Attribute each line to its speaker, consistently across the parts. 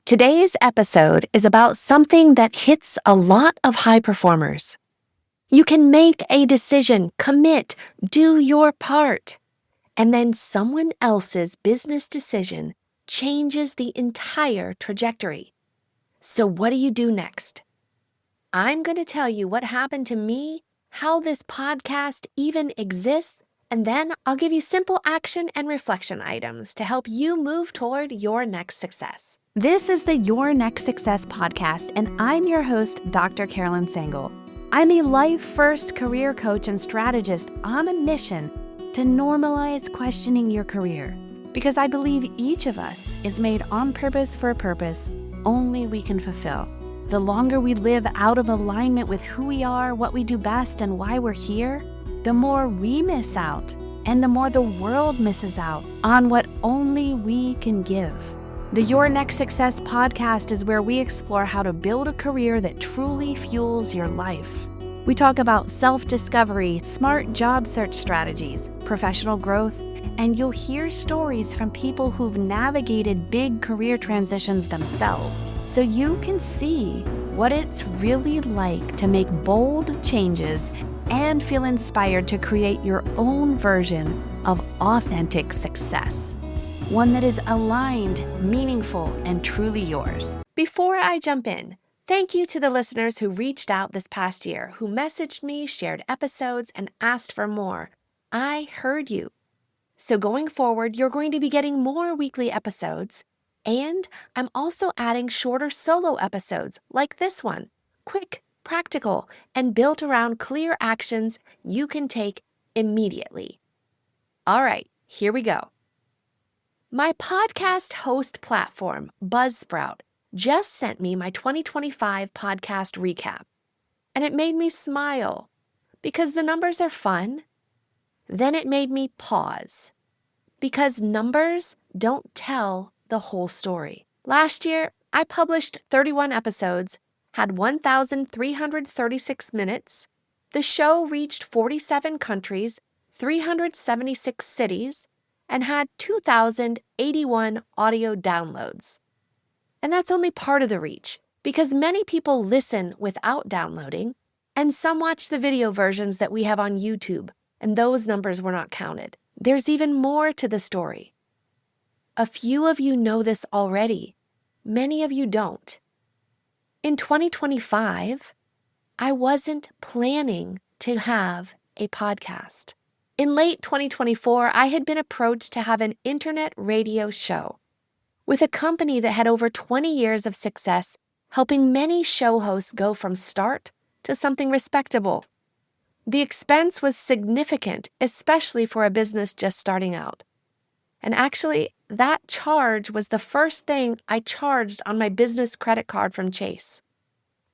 Speaker 1: Today's episode is about something that hits a lot of high performers. You can make a decision, commit, do your part, and then someone else's business decision changes the entire trajectory. So what do you do next? I'm going to tell you what happened to me, how this podcast even exists, and then I'll give you simple action and reflection items to help you move toward your next success.
Speaker 2: This is the Your Next Success podcast, and I'm your host, Dr. Carolyn Sangle. I'm a life-first career coach and strategist on a mission to normalize questioning your career, because I believe each of us is made on purpose for a purpose only we can fulfill. The longer we live out of alignment with who we are, what we do best, and why we're here, the more we miss out, and the more the world misses out on what only we can give. The Your Next Success podcast is where we explore how to build a career that truly fuels your life. We talk about self-discovery, smart job search strategies, professional growth, and you'll hear stories from people who've navigated big career transitions themselves, so you can see what it's really like to make bold changes and feel inspired to create your own version of authentic success. One that is aligned, meaningful, and truly yours.
Speaker 1: Before I jump in, thank you to the listeners who reached out this past year, who messaged me, shared episodes, and asked for more. I heard you. So going forward, you're going to be getting more weekly episodes, and I'm also adding shorter solo episodes like this one, quick, practical, and built around clear actions you can take immediately. All right, here we go. My podcast host platform, Buzzsprout, just sent me my 2025 podcast recap, and it made me smile because the numbers are fun. Then it made me pause because numbers don't tell the whole story. Last year, I published 31 episodes, had 1,336 minutes. The show reached 47 countries, 376 cities, and had 2,081 audio downloads. And that's only part of the reach, because many people listen without downloading, and some watch the video versions that we have on YouTube, and those numbers were not counted. There's even more to the story. A few of you know this already. Many of you don't. In 2025, I wasn't planning to have a podcast. In late 2024, I had been approached to have an internet radio show with a company that had over 20 years of success, helping many show hosts go from start to something respectable. The expense was significant, especially for a business just starting out. And actually, that charge was the first thing I charged on my business credit card from Chase.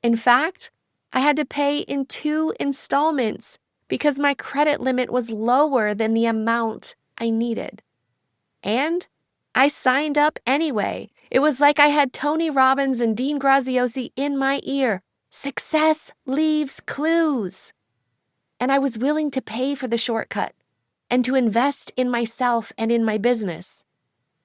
Speaker 1: In fact, I had to pay in 2 installments because my credit limit was lower than the amount I needed. And I signed up anyway. It was like I had Tony Robbins and Dean Graziosi in my ear. Success leaves clues. And I was willing to pay for the shortcut and to invest in myself and in my business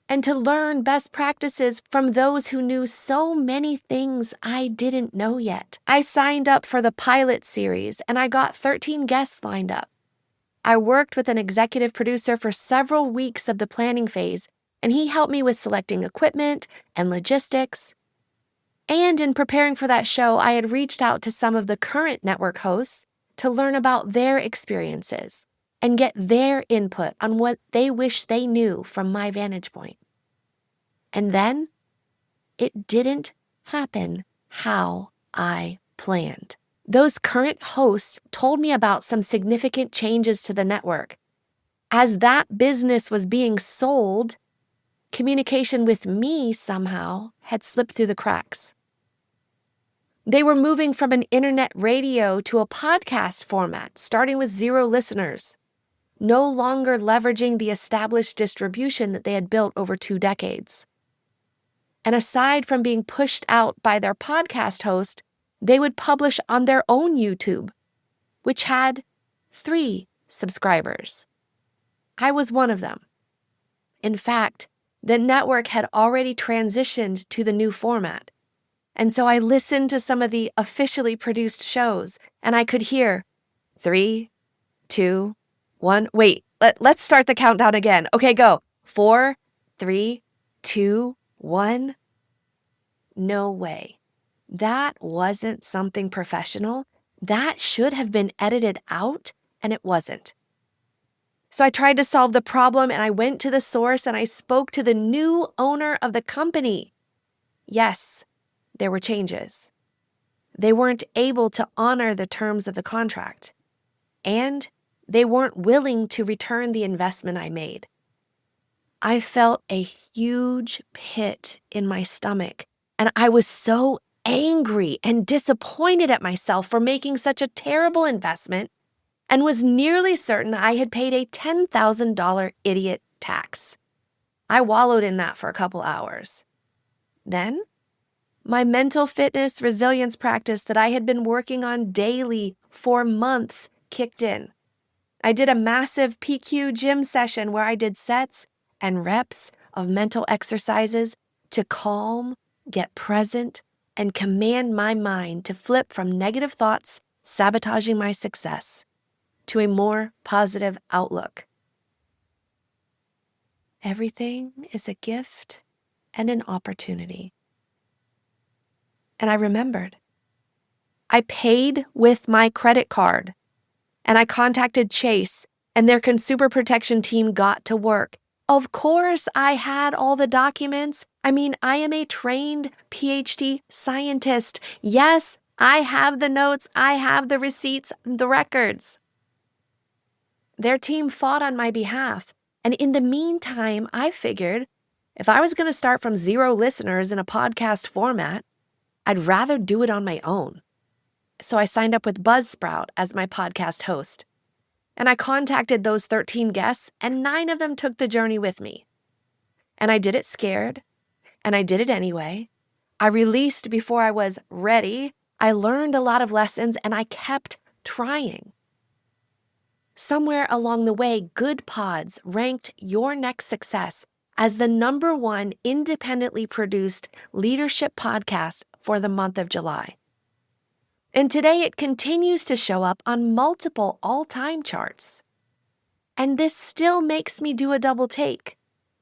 Speaker 1: and to learn best practices from those who knew so many things I didn't know yet. I signed up for the pilot series and I got 13 guests lined up. I worked with an executive producer for several weeks of the planning phase, and he helped me with selecting equipment and logistics. And in preparing for that show, I had reached out to some of the current network hosts to learn about their experiences and get their input on what they wish they knew from my vantage point. And then it didn't happen how I planned. Those current hosts told me about some significant changes to the network. As that business was being sold, communication with me somehow had slipped through the cracks. They were moving from an internet radio to a podcast format, starting with 0 listeners, no longer leveraging the established distribution that they had built over 2 decades. And aside from being pushed out by their podcast host, they would publish on their own YouTube, which had 3 subscribers. I was one of them. In fact, The network had already transitioned to the new format. And so I listened to some of the officially produced shows, and I could hear 3, 2, 1. Wait, let's start the countdown again. Okay, go. 4, 3, 2, 1. No way. That wasn't something professional. That should have been edited out, and it wasn't. So I tried to solve the problem, and I went to the source, and I spoke to the new owner of the company. Yes, there were changes. They weren't able to honor the terms of the contract, and they weren't willing to return the investment I made. I felt a huge pit in my stomach, and I was so angry and disappointed at myself for making such a terrible investment, and was nearly certain I had paid a $10,000 idiot tax. I wallowed in that for a couple hours. Then, my mental fitness resilience practice that I had been working on daily for months kicked in. I did a massive PQ gym session where I did sets and reps of mental exercises to calm, get present, and command my mind to flip from negative thoughts sabotaging my success to a more positive outlook. Everything is a gift and an opportunity. And I remembered. I paid with my credit card, and I contacted Chase, and their consumer protection team got to work. Of course, I had all the documents. I am a trained PhD scientist. Yes, I have the notes, I have the receipts, the records. Their team fought on my behalf, and in the meantime, I figured if I was going to start from 0 listeners in a podcast format, I'd rather do it on my own. So I signed up with Buzzsprout as my podcast host. And I contacted those 13 guests, and 9 of them took the journey with me. And I did it scared, and I did it anyway. I released before I was ready. I learned a lot of lessons, and I kept trying. Somewhere along the way, Good Pods ranked Your Next Success as the #1 independently produced leadership podcast for the month of July. And today it continues to show up on multiple all-time charts. And this still makes me do a double take.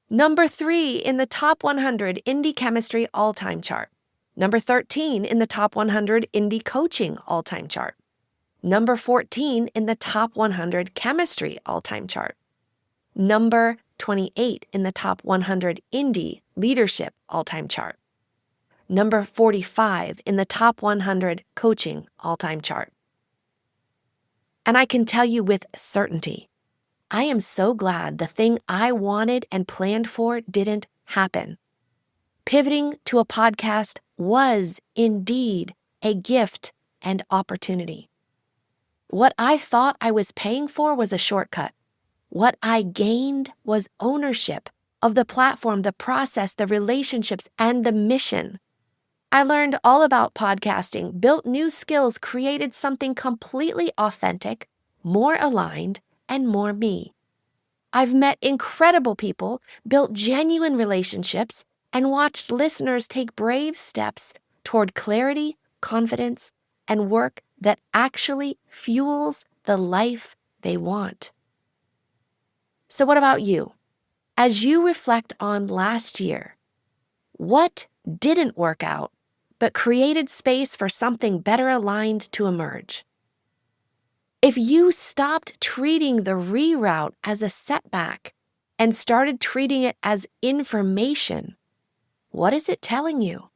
Speaker 1: #3 in the top 100 indie chemistry all-time chart. #13 in the top 100 indie coaching all-time chart. #14 in the top 100 chemistry all-time chart. #28 in the top 100 indie leadership all-time chart. #45 in the top 100 coaching all-time chart. And I can tell you with certainty, I am so glad the thing I wanted and planned for didn't happen. Pivoting to a podcast was indeed a gift and opportunity. What I thought I was paying for was a shortcut. What I gained was ownership of the platform, the process, the relationships, and the mission. I learned all about podcasting, built new skills, created something completely authentic, more aligned, and more me. I've met incredible people, built genuine relationships, and watched listeners take brave steps toward clarity, confidence, and work that actually fuels the life they want. So what about you? As you reflect on last year, what didn't work out but created space for something better aligned to emerge? If you stopped treating the reroute as a setback and started treating it as information, what is it telling you?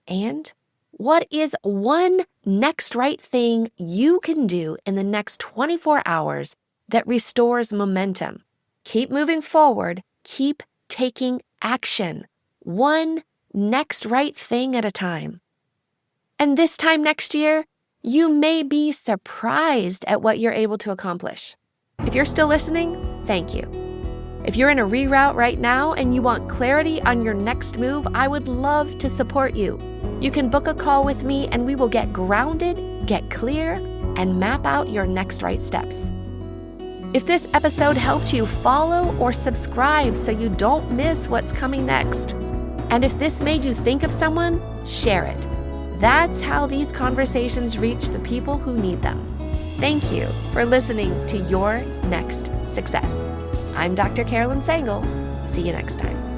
Speaker 1: And what is one next right thing you can do in the next 24 hours that restores momentum? Keep moving forward. Keep taking action. One next right thing at a time. And this time next year, you may be surprised at what you're able to accomplish. If you're still listening, thank you. If you're in a reroute right now and you want clarity on your next move, I would love to support you. You can book a call with me and we will get grounded, get clear, and map out your next right steps. If this episode helped you, follow or subscribe so you don't miss what's coming next. And if this made you think of someone, share it. That's how these conversations reach the people who need them. Thank you for listening to Your Next Success. I'm Dr. Carolyn Sangle. See you next time.